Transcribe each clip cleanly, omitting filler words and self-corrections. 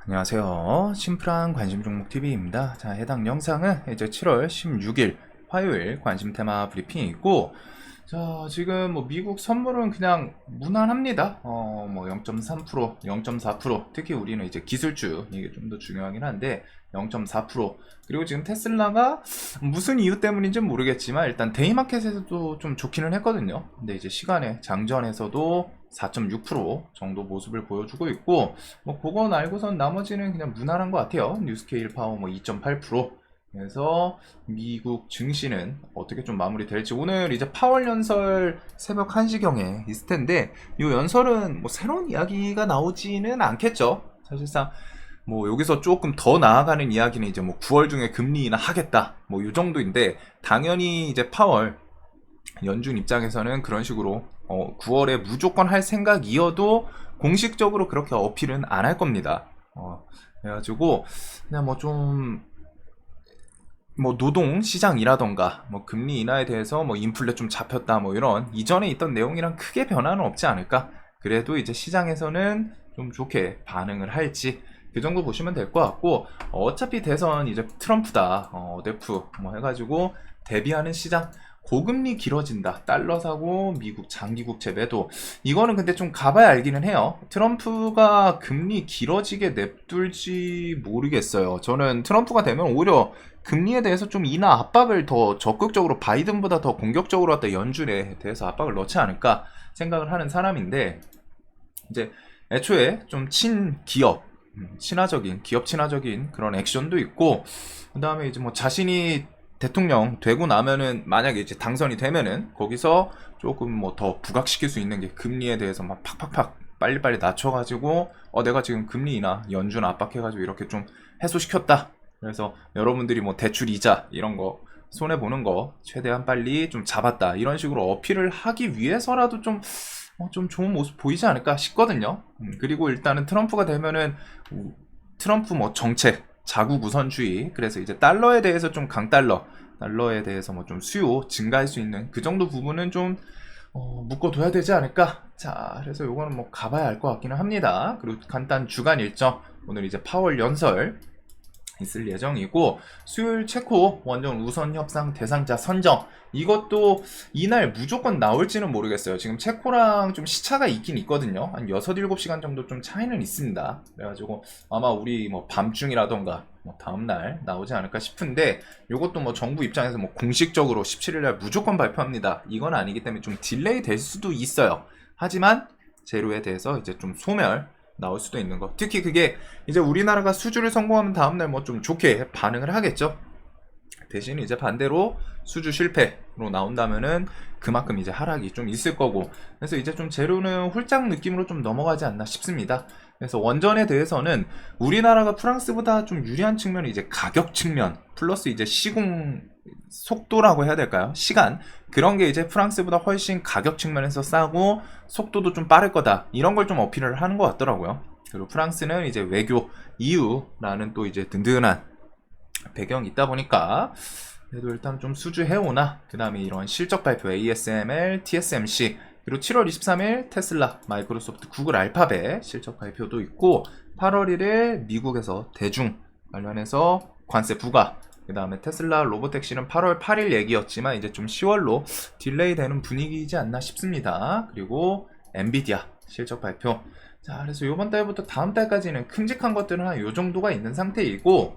안녕하세요. 심플한 관심 종목 TV입니다. 자, 해당 영상은 이제 7월 16일 화요일 관심 테마 브리핑이고, 자, 지금 뭐 미국 선물은 그냥 무난합니다. 뭐 0.3%, 0.4%, 특히 우리는 이제 기술주, 이게 좀 더 중요하긴 한데, 0.4%. 그리고 지금 테슬라가 무슨 이유 때문인지 모르겠지만, 일단 데이마켓에서도 좀 좋기는 했거든요. 근데 이제 시간에 장전에서도 4.6% 정도 모습을 보여주고 있고, 뭐 그건 알고선 나머지는 그냥 무난한 것 같아요. 뉴스케일 파워 뭐 2.8%. 그래서 미국 증시는 어떻게 좀 마무리될지, 오늘 이제 파월 연설 새벽 1시경에 있을 텐데, 이 연설은 뭐 새로운 이야기가 나오지는 않겠죠. 사실상 뭐 여기서 조금 더 나아가는 이야기는 이제 뭐 9월 중에 금리 인하 하겠다 뭐 이 정도인데, 당연히 이제 파월 연준 입장에서는 그런 식으로 9월에 무조건 할 생각이어도 공식적으로 그렇게 어필은 안 할 겁니다. 그래가지고 그냥 뭐 좀 뭐 노동 시장이라던가 뭐 금리 인하에 대해서 뭐 인플레 좀 잡혔다 뭐 이런 이전에 있던 내용이랑 크게 변화는 없지 않을까. 그래도 이제 시장에서는 좀 좋게 반응을 할지 그 정도 보시면 될 것 같고, 어차피 대선 이제 트럼프다, 데프 뭐 해가지고 대비하는 시장, 고금리 길어진다, 달러 사고 미국 장기국채 매도, 이거는 근데 좀 가봐야 알기는 해요. 트럼프가 금리 길어지게 냅둘지 모르겠어요. 저는 트럼프가 되면 오히려 금리에 대해서 좀 인하 압박을 더 적극적으로, 바이든보다 더 공격적으로 갖다 연준에 대해서 압박을 넣지 않을까 생각을 하는 사람인데, 이제 애초에 좀 친기업, 기업 친화적인 그런 액션도 있고, 그 다음에 이제 뭐 자신이 대통령 되고 나면은, 만약에 이제 당선이 되면은 거기서 조금 뭐 더 부각시킬 수 있는 게, 금리에 대해서 막 팍팍팍 빨리빨리 낮춰가지고 내가 지금 금리 인하 연준 압박해가지고 이렇게 좀 해소시켰다, 그래서 여러분들이 뭐 대출 이자 이런 거 손해 보는 거 최대한 빨리 좀 잡았다, 이런 식으로 어필을 하기 위해서라도 좀 좋은 모습 보이지 않을까 싶거든요. 그리고 일단은 트럼프가 되면은 트럼프 뭐 정책, 자국 우선주의, 그래서 이제 달러에 대해서 좀 달러에 대해서 뭐 좀 수요 증가할 수 있는 그 정도 부분은 좀 묶어둬야 되지 않을까. 자, 그래서 요거는 뭐 가봐야 알 것 같기는 합니다. 그리고 간단 주간 일정, 오늘 이제 파월 연설 있을 예정이고, 수요일 체코 원전 우선 협상 대상자 선정, 이것도 이날 무조건 나올지는 모르겠어요. 지금 체코랑 좀 시차가 있긴 있거든요. 한 6, 7시간 정도 좀 차이는 있습니다. 그래가지고 아마 우리 뭐 밤중이라던가 뭐 다음날 나오지 않을까 싶은데, 이것도 뭐 정부 입장에서 뭐 공식적으로 17일날 무조건 발표합니다, 이건 아니기 때문에 좀 딜레이 될 수도 있어요. 하지만 재료에 대해서 이제 좀 소멸 나올 수도 있는 거. 특히 그게 이제 우리나라가 수주를 성공하면 다음날 뭐 좀 좋게 반응을 하겠죠. 대신 이제 반대로 수주 실패로 나온다면은 그만큼 이제 하락이 좀 있을 거고, 그래서 이제 좀 재료는 홀짝 느낌으로 좀 넘어가지 않나 싶습니다. 그래서 원전에 대해서는 우리나라가 프랑스보다 좀 유리한 측면이 이제 가격 측면, 플러스 이제 시공 속도라고 해야 될까요? 시간, 그런 게 이제 프랑스보다 훨씬 가격 측면에서 싸고 속도도 좀 빠를 거다, 이런 걸 좀 어필을 하는 것 같더라고요. 그리고 프랑스는 이제 외교 EU라는 또 이제 든든한 배경이 있다 보니까, 그래도 일단 좀 수주해오나, 그 다음에 이런 실적 발표 ASML, TSMC, 그리고 7월 23일 테슬라, 마이크로소프트, 구글, 알파벳 실적 발표도 있고, 8월 1일 미국에서 대중 관련해서 관세 부과, 그 다음에 테슬라 로보택시는 8월 8일 얘기였지만 이제 좀 10월로 딜레이 되는 분위기이지 않나 싶습니다. 그리고 엔비디아 실적 발표. 자, 그래서 이번 달부터 다음 달까지는 큼직한 것들은 한 요 정도가 있는 상태이고,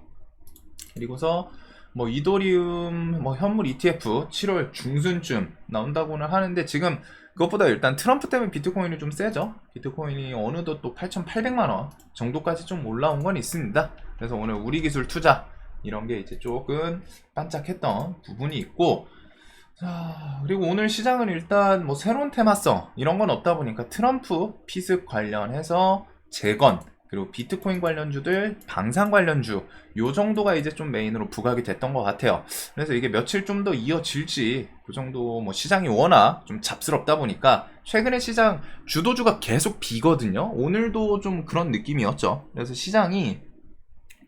그리고서 뭐 이더리움 뭐 현물 ETF 7월 중순쯤 나온다고는 하는데, 지금 그것보다 일단 트럼프 때문에 비트코인이 좀 세죠. 비트코인이 어느덧 또 8,800만원 정도까지 좀 올라온 건 있습니다. 그래서 오늘 우리 기술 투자 이런 게 이제 조금 반짝했던 부분이 있고, 자, 그리고 오늘 시장은 일단 뭐 새로운 테마성 이런 건 없다 보니까 트럼프 피습 관련해서 재건, 그리고 비트코인 관련주들, 방산 관련주, 요 정도가 이제 좀 메인으로 부각이 됐던 것 같아요. 그래서 이게 며칠 좀 더 이어질지, 그 정도 뭐 시장이 워낙 좀 잡스럽다 보니까 최근에 시장 주도주가 계속 비거든요. 오늘도 좀 그런 느낌이었죠. 그래서 시장이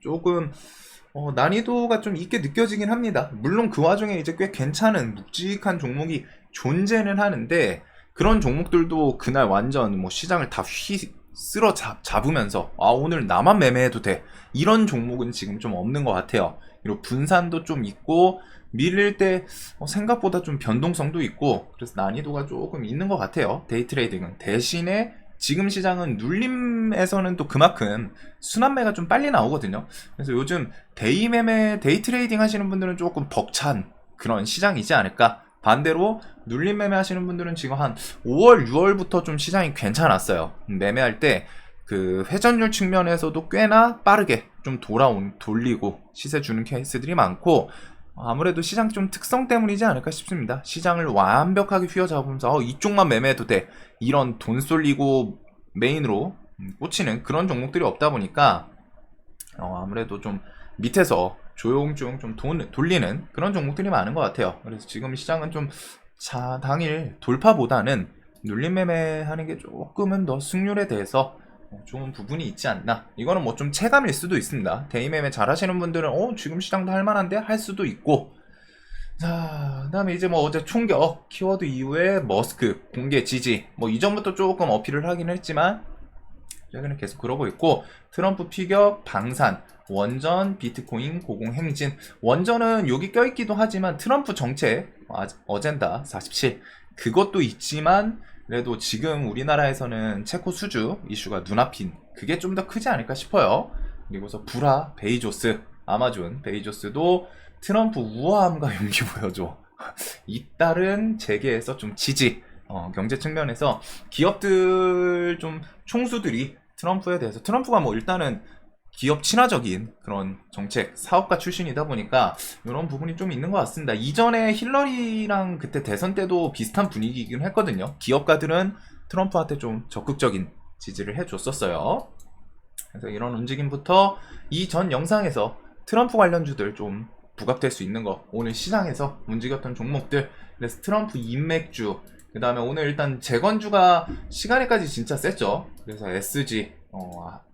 조금 난이도가 좀 있게 느껴지긴 합니다. 물론 그 와중에 이제 꽤 괜찮은 묵직한 종목이 존재는 하는데, 그런 종목들도 그날 완전 뭐 시장을 다 잡으면서 오늘 나만 매매해도 돼, 이런 종목은 지금 좀 없는 것 같아요. 그리고 분산도 좀 있고 밀릴 때 생각보다 좀 변동성도 있고, 그래서 난이도가 조금 있는 것 같아요, 데이 트레이딩은. 대신에 지금 시장은 눌림에서는 또 그만큼 순환매가 좀 빨리 나오거든요. 그래서 요즘 데이 트레이딩 하시는 분들은 조금 벅찬 그런 시장이지 않을까. 반대로 눌림 매매 하시는 분들은 지금 한 5월, 6월부터 좀 시장이 괜찮았어요. 매매할 때 그 회전율 측면에서도 꽤나 빠르게 좀 돌리고 시세 주는 케이스들이 많고, 아무래도 시장 좀 특성 때문이지 않을까 싶습니다. 시장을 완벽하게 휘어잡으면서 이쪽만 매매해도 돼, 이런 돈 쏠리고 메인으로 꽂히는 그런 종목들이 없다 보니까 아무래도 좀 밑에서 조용조용 좀 돈 돌리는 그런 종목들이 많은 것 같아요. 그래서 지금 시장은 좀 당일 돌파보다는 눌림 매매하는 게 조금은 더 승률에 대해서 좋은 부분이 있지 않나. 이거는 뭐 좀 체감일 수도 있습니다. 데이 매매 잘 하시는 분들은 지금 시장도 할만한데 할 수도 있고. 자, 그 다음에 이제 뭐 어제 총격 키워드 이후에 머스크 공개 지지, 뭐 이전부터 조금 어필을 하긴 했지만 최근에 계속 그러고 있고, 트럼프 피격 방산, 원전, 비트코인 고공행진. 원전은 여기 껴있기도 하지만 트럼프 정책 어젠다 47 그것도 있지만, 그래도 지금 우리나라에서는 체코 수주 이슈가 눈앞인 그게 좀 더 크지 않을까 싶어요. 그리고서 불화 베이조스, 아마존 베이조스도 트럼프 우아함과 용기 보여줘. 잇따른 재계에서 좀 지지, 경제 측면에서 기업들 좀 총수들이 트럼프에 대해서, 트럼프가 뭐 일단은 기업 친화적인 그런 정책 사업가 출신이다 보니까 이런 부분이 좀 있는 것 같습니다. 이전에 힐러리랑 그때 대선 때도 비슷한 분위기이긴 했거든요. 기업가들은 트럼프한테 좀 적극적인 지지를 해줬었어요. 그래서 이런 움직임부터 이전 영상에서 트럼프 관련주들 좀 부각될 수 있는 거, 오늘 시장에서 움직였던 종목들, 그래서 트럼프 인맥주, 그 다음에 오늘 일단 재건주가 시간에까지 진짜 셌죠. 그래서 SG,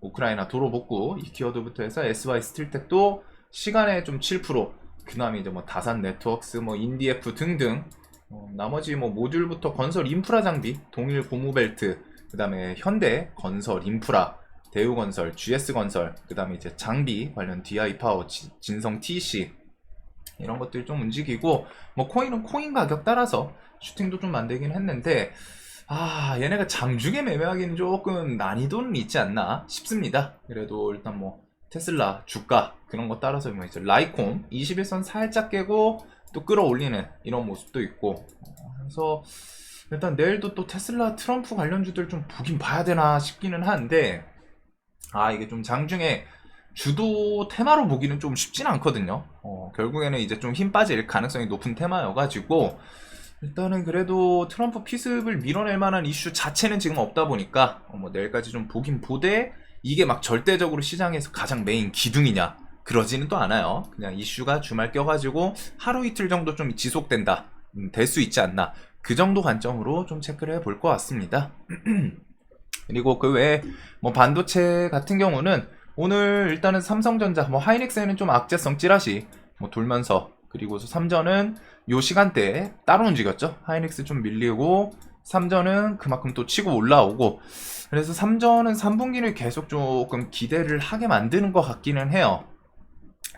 우크라이나 도로 복구 이 키워드부터 해서 SY 스틸텍도 시간에 좀 7%, 그 다음에 이제 뭐 다산 네트워크스, 뭐 인디에프 등등, 나머지 뭐 모듈부터 건설 인프라 장비, 동일 고무벨트, 그 다음에 현대 건설 인프라, 대우건설, GS건설, 그 다음에 이제 장비 관련 DI파워, 진성 TC, 이런 것들 좀 움직이고, 뭐 코인은 코인 가격 따라서 슈팅도 좀 만들긴 했는데, 얘네가 장중에 매매하기는 조금 난이도는 있지 않나 싶습니다. 그래도 일단 뭐 테슬라 주가 그런 거 따라서 뭐 이제 라이콤 21선 살짝 깨고 또 끌어올리는 이런 모습도 있고, 그래서 일단 내일도 또 테슬라 트럼프 관련주들 좀 보긴 봐야 되나 싶기는 한데, 이게 좀 장중에 주도 테마로 보기는 좀 쉽진 않거든요. 결국에는 이제 좀 힘 빠질 가능성이 높은 테마여가지고, 일단은 그래도 트럼프 피습을 밀어낼 만한 이슈 자체는 지금 없다 보니까 뭐 내일까지 좀 보긴 보되, 이게 막 절대적으로 시장에서 가장 메인 기둥이냐 그러지는 또 않아요. 그냥 이슈가 주말 껴가지고 하루 이틀 정도 좀 지속된다, 될 수 있지 않나, 그 정도 관점으로 좀 체크를 해볼 것 같습니다. 그리고 그 외에 뭐 반도체 같은 경우는 오늘 일단은 삼성전자, 뭐 하이닉스에는 좀 악재성 찌라시 뭐 돌면서, 그리고서 삼전은 요 시간대에 따로 움직였죠. 하이닉스 좀 밀리고 삼전은 그만큼 또 치고 올라오고, 그래서 삼전은 3분기를 계속 조금 기대를 하게 만드는 것 같기는 해요.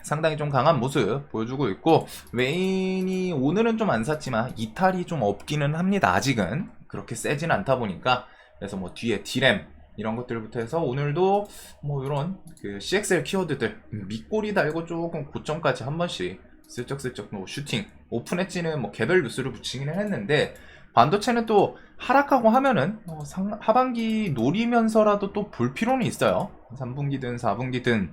상당히 좀 강한 모습 보여주고 있고, 외인이 오늘은 좀 안 샀지만 이탈이 좀 없기는 합니다. 아직은 그렇게 세진 않다 보니까. 그래서 뭐 뒤에 디램 이런 것들부터 해서 오늘도 뭐 이런 그 CXL 키워드들 밑꼬리 달고 조금 고점까지 한 번씩 슬쩍슬쩍 뭐 슈팅, 오픈 엣지는 뭐 개별 뉴스를 붙이기는 했는데, 반도체는 또 하락하고 하면은 하반기 노리면서라도 또 볼 필요는 있어요. 3분기든 4분기든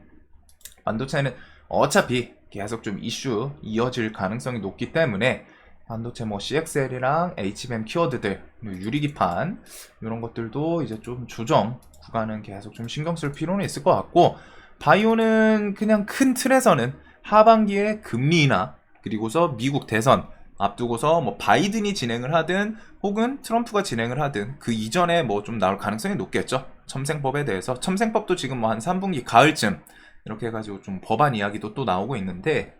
반도체는 어차피 계속 좀 이슈 이어질 가능성이 높기 때문에, 반도체 뭐 CXL이랑 HBM 키워드들, 유리기판 이런 것들도 이제 좀 조정 구간은 계속 좀 신경 쓸 필요는 있을 것 같고, 바이오는 그냥 큰 틀에서는 하반기에 금리나 그리고서 미국 대선 앞두고서 뭐 바이든이 진행을 하든 혹은 트럼프가 진행을 하든 그 이전에 뭐 좀 나올 가능성이 높겠죠. 첨생법에 대해서, 첨생법도 지금 뭐 한 3분기 가을쯤 이렇게 해가지고 좀 법안 이야기도 또 나오고 있는데,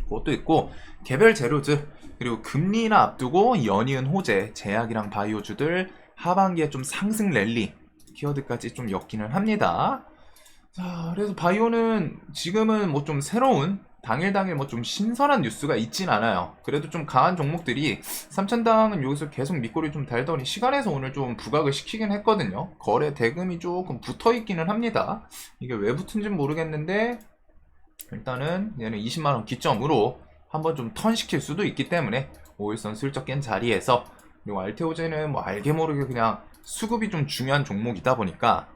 그것도 있고, 개별 재료들, 그리고 금리나 앞두고 연이은 호재, 제약이랑 바이오주들 하반기에 좀 상승 랠리 키워드까지 좀 엮기는 합니다. 자, 그래서 바이오는 지금은 뭐 좀 새로운 당일 뭐 좀 신선한 뉴스가 있진 않아요. 그래도 좀 강한 종목들이 3,000당은 여기서 계속 밑꼬리 좀 달더니 시간에서 오늘 좀 부각을 시키긴 했거든요. 거래 대금이 조금 붙어 있기는 합니다. 이게 왜 붙은지는 모르겠는데 일단은 얘는 20만원 기점으로 한번 좀 턴시킬 수도 있기 때문에 5일선 슬쩍 깬 자리에서, 그리고 알테오제는 뭐 알게 모르게 그냥 수급이 좀 중요한 종목이다 보니까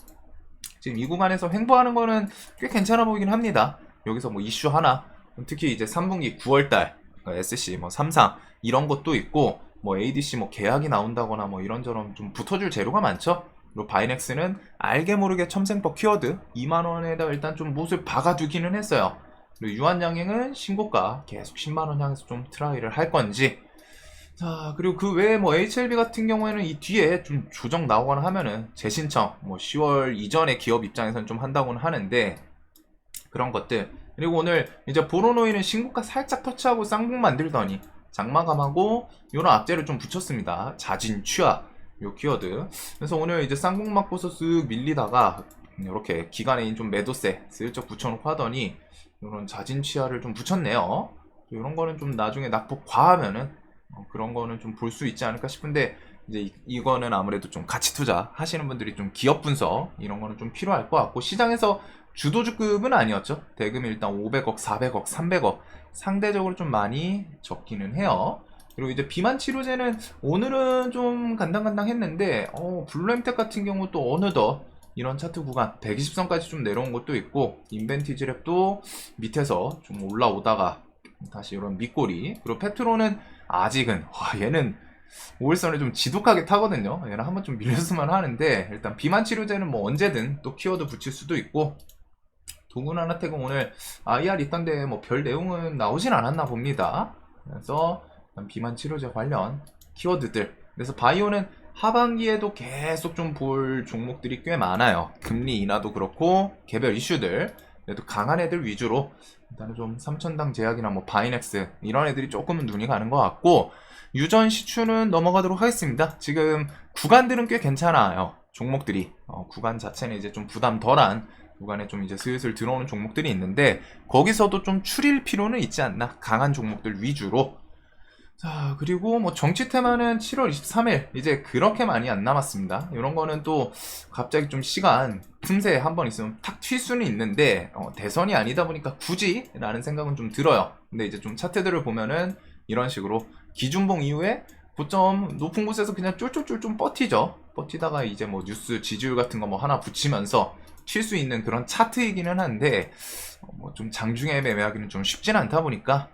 지금 이 구간에서 횡보하는 거는 꽤 괜찮아 보이긴 합니다. 여기서 뭐 이슈 하나, 특히 이제 3분기 9월달 SC 뭐 삼상 이런 것도 있고, 뭐 ADC 뭐 계약이 나온다거나 뭐 이런저런 좀 붙어줄 재료가 많죠. 그리고 바이넥스는 알게 모르게 첨생법 키워드 2만원에다 일단 좀 못을 박아두기는 했어요. 그리고 유한양행은 신고가 계속 10만원 향해서 좀 트라이를 할 건지. 자, 그리고 그 외에 뭐 HLB 같은 경우에는 이 뒤에 좀 조정 나오거나 하면은 재신청, 뭐 10월 이전에 기업 입장에서는 좀 한다고는 하는데, 그런 것들. 그리고 오늘 이제 보로노이는 신고가 살짝 터치하고 쌍봉 만들더니 장마감하고 요런 악재를 좀 붙였습니다. 자진취하 요 키워드. 그래서 오늘 이제 쌍봉 맞고서 쓱 밀리다가 이렇게 기간에 좀 매도세 슬쩍 붙여놓고 하더니 요런 자진취하를 좀 붙였네요. 이런 거는 좀 나중에 낙폭 과하면은 그런 거는 좀 볼 수 있지 않을까 싶은데, 이제 이거는 아무래도 좀 가치 투자 하시는 분들이 좀 기업 분석 이런 거는 좀 필요할 것 같고, 시장에서 주도주급은 아니었죠. 대금이 일단 500억, 400억, 300억 상대적으로 좀 많이 적기는 해요. 그리고 이제 비만 치료제는 오늘은 좀 간당간당했는데 블루엠텍 같은 경우 또 어느덧 이런 차트 구간 120선까지 좀 내려온 것도 있고, 인벤티지랩도 밑에서 좀 올라오다가 다시 이런 밑꼬리. 그리고 페트로는 아직은 얘는 5일선을 좀 지독하게 타거든요. 얘는 한번 좀 밀렸으면 하는데, 일단 비만 치료제는 뭐 언제든 또 키워드 붙일 수도 있고, 동훈하나택은 오늘 IR 있던데 뭐 별 내용은 나오진 않았나 봅니다. 그래서 비만 치료제 관련 키워드들. 그래서 바이오는 하반기에도 계속 좀 볼 종목들이 꽤 많아요. 금리 인하도 그렇고 개별 이슈들, 그래도 강한 애들 위주로 일단은 좀 3,000당 제약이나 뭐 바이넥스 이런 애들이 조금은 눈이 가는 것 같고, 유전 시추는 넘어가도록 하겠습니다. 지금 구간들은 꽤 괜찮아요. 종목들이 구간 자체는 이제 좀 부담 덜한 구간에 좀 이제 슬슬 들어오는 종목들이 있는데, 거기서도 좀 추릴 필요는 있지 않나, 강한 종목들 위주로. 자, 그리고 뭐 정치 테마는 7월 23일 이제 그렇게 많이 안 남았습니다. 이런 거는 또 갑자기 좀 시간 틈새 한번 있으면 탁 튈 수는 있는데 대선이 아니다 보니까 굳이 라는 생각은 좀 들어요. 근데 이제 좀 차트들을 보면은 이런 식으로 기준봉 이후에 고점 높은 곳에서 그냥 쫄쫄쫄 좀 버티죠. 버티다가 이제 뭐 뉴스 지지율 같은 거 뭐 하나 붙이면서 튈 수 있는 그런 차트이기는 한데, 뭐 좀 장중에 매매하기는 좀 쉽진 않다 보니까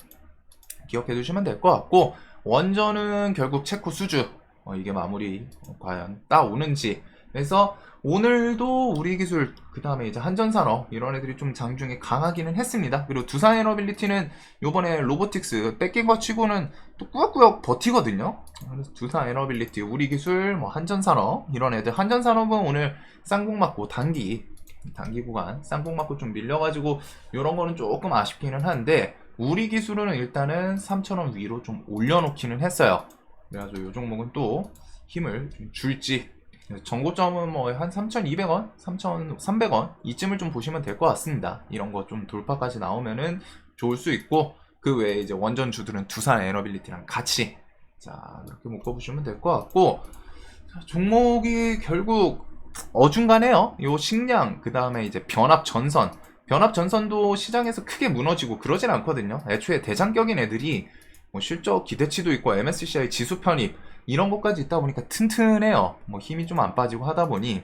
기억해 두시면 될 것 같고, 원전은 결국 체코 수주 이게 마무리 과연 따오는지. 그래서 오늘도 우리기술, 그 다음에 이제 한전산업 이런 애들이 좀 장중에 강하기는 했습니다. 그리고 두산에너빌리티는 요번에 로보틱스 뺏긴 거 치고는 또 꾸역꾸역 버티거든요. 그래서 두산에너빌리티, 우리기술, 뭐 한전산업 이런 애들. 한전산업은 오늘 쌍봉 맞고 단기 구간 쌍봉 맞고 좀 밀려가지고 요런 거는 조금 아쉽기는 한데, 우리 기술은 일단은 3,000원 위로 좀 올려놓기는 했어요. 그래가지고 요 종목은 또 힘을 좀 줄지. 정고점은 뭐 한 3,200원, 3,300원 이쯤을 좀 보시면 될 것 같습니다. 이런 거 좀 돌파까지 나오면은 좋을 수 있고, 그 외에 이제 원전주들은 두산 에너빌리티랑 같이 이렇게 묶어보시면 될 것 같고, 종목이 결국 어중간해요. 요 식량, 그 다음에 이제 변압전선도 시장에서 크게 무너지고 그러진 않거든요. 애초에 대장격인 애들이 뭐 실적 기대치도 있고 MSCI 지수 편입 이런 것까지 있다 보니까 튼튼해요. 뭐 힘이 좀 안 빠지고 하다 보니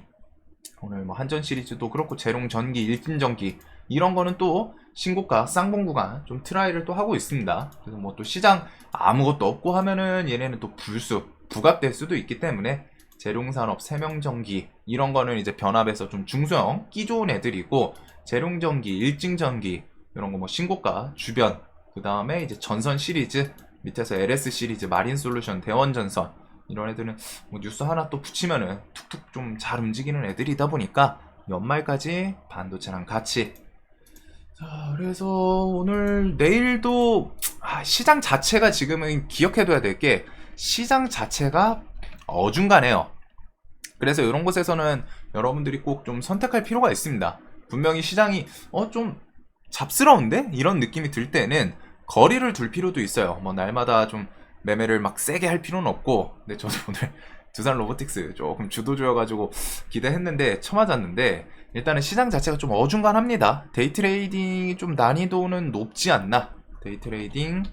오늘 뭐 한전 시리즈도 그렇고 재롱전기, 일진전기 이런 거는 또 신고가 쌍봉 구간 좀 트라이를 또 하고 있습니다. 그래서 뭐 또 시장 아무것도 없고 하면은 얘네는 또 부각될 수도 있기 때문에, 재룡산업, 세명전기 이런 거는 이제 변압에서 좀 중소형 끼 좋은 애들이고, 재룡전기, 일진전기 이런 거 뭐 신고가 주변, 그 다음에 이제 전선 시리즈 밑에서 LS 시리즈, 마린솔루션, 대원전선 이런 애들은 뭐 뉴스 하나 또 붙이면은 툭툭 좀 잘 움직이는 애들이다 보니까 연말까지 반도체랑 같이. 자, 그래서 오늘 내일도 시장 자체가 지금은 기억해둬야 될 게, 시장 자체가 어중간해요. 그래서 이런 곳에서는 여러분들이 꼭 좀 선택할 필요가 있습니다. 분명히 시장이 좀 잡스러운데? 이런 느낌이 들 때는 거리를 둘 필요도 있어요. 뭐 날마다 좀 매매를 막 세게 할 필요는 없고. 근데 저도 오늘 두산 로보틱스 조금 주도주여가지고 기대했는데 쳐맞았는데, 일단은 시장 자체가 좀 어중간합니다. 데이 트레이딩이 좀 난이도는 높지 않나. 데이 트레이딩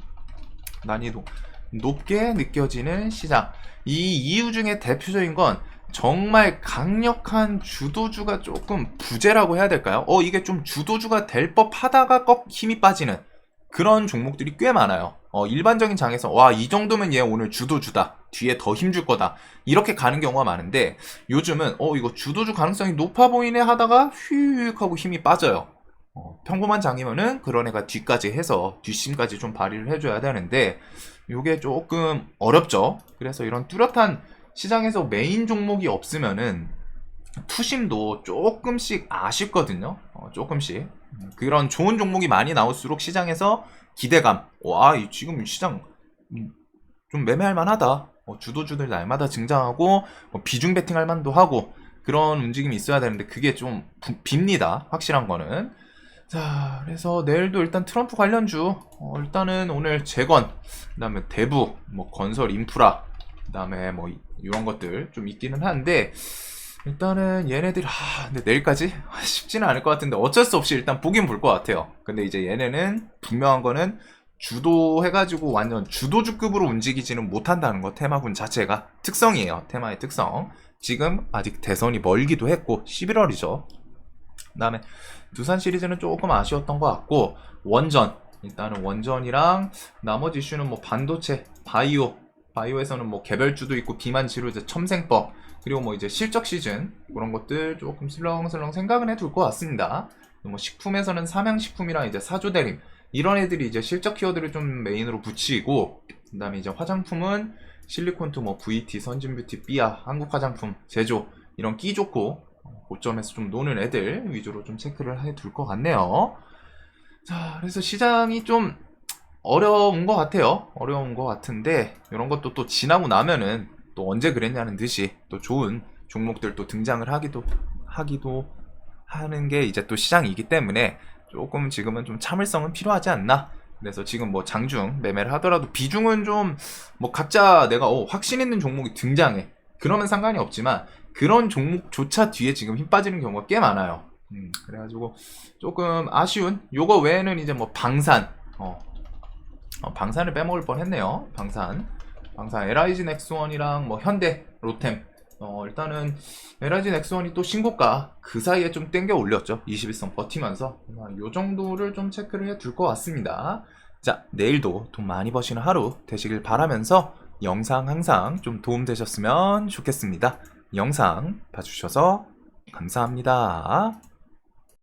난이도 높게 느껴지는 시장. 이 이유 중에 대표적인 건 정말 강력한 주도주가 조금 부재라고 해야 될까요? 이게 좀 주도주가 될 법하다가 꺾 힘이 빠지는 그런 종목들이 꽤 많아요. 일반적인 장에서 와, 이 정도면 얘 오늘 주도주다, 뒤에 더 힘줄 거다, 이렇게 가는 경우가 많은데, 요즘은 이거 주도주 가능성이 높아 보이네 하다가 휙 하고 힘이 빠져요. 평범한 장이면은 그런 애가 뒤까지 해서 뒷심까지 좀 발휘를 해줘야 되는데, 요게 조금 어렵죠. 그래서 이런 뚜렷한 시장에서 메인 종목이 없으면은 투심도 조금씩 아쉽거든요. 조금씩. 그런 좋은 종목이 많이 나올수록 시장에서 기대감, 와, 지금 시장 좀 매매할 만하다, 주도주들 날마다 증장하고 비중 베팅할 만도 하고, 그런 움직임이 있어야 되는데 그게 좀 빕니다. 확실한 거는. 자, 그래서 내일도 일단 트럼프 관련주, 일단은 오늘 재건, 그 다음에 대부, 뭐 건설 인프라, 그 다음에 뭐 이런 것들 좀 있기는 한데, 일단은 얘네들이 근데 내일까지 쉽지는 않을 것 같은데 어쩔 수 없이 일단 보긴 볼 것 같아요. 근데 이제 얘네는 분명한 거는 주도해가지고 완전 주도주급으로 움직이지는 못한다는 거, 테마군 자체가 특성이에요. 테마의 특성. 지금 아직 대선이 멀기도 했고 11월이죠. 그 다음에 두산 시리즈는 조금 아쉬웠던 것 같고, 원전, 일단은 원전이랑 나머지 이슈는 뭐 반도체, 바이오에서는 뭐 개별주도 있고 비만 치료제, 첨생법, 그리고 뭐 이제 실적 시즌, 그런 것들 조금 슬렁슬렁 생각은 해둘 것 같습니다. 뭐 식품에서는 삼양식품이랑 이제 사조대림, 이런 애들이 이제 실적 키워드를 좀 메인으로 붙이고, 그 다음에 이제 화장품은 실리콘투, 뭐 VT, 선진뷰티, 삐아, 한국화장품, 제조, 이런 끼 좋고 고점에서 좀 노는 애들 위주로 좀 체크를 해둘 것 같네요. 자, 그래서 시장이 좀 어려운 것 같아요. 어려운 것 같은데, 이런 것도 또 지나고 나면은 또 언제 그랬냐는 듯이 또 좋은 종목들 또 등장을 하기도 하는 게 이제 또 시장이기 때문에 조금 지금은 좀 참을성은 필요하지 않나. 그래서 지금 뭐 장중 매매를 하더라도 비중은 좀 뭐 각자 내가 확신 있는 종목이 등장해, 그러면 상관이 없지만 그런 종목조차 뒤에 지금 힘 빠지는 경우가 꽤 많아요. 그래가지고 조금 아쉬운, 요거 외에는 이제 뭐 방산, 방산을 빼먹을 뻔했네요. 방산 LIG 넥스원이랑 뭐 현대, 로템, 일단은 LIG 넥스원이 또 신고가 그 사이에 좀 땡겨 올렸죠. 21선 버티면서 요 정도를 좀 체크를 해둘 것 같습니다. 자, 내일도 돈 많이 버시는 하루 되시길 바라면서, 영상 항상 좀 도움 되셨으면 좋겠습니다. 영상 봐주셔서 감사합니다.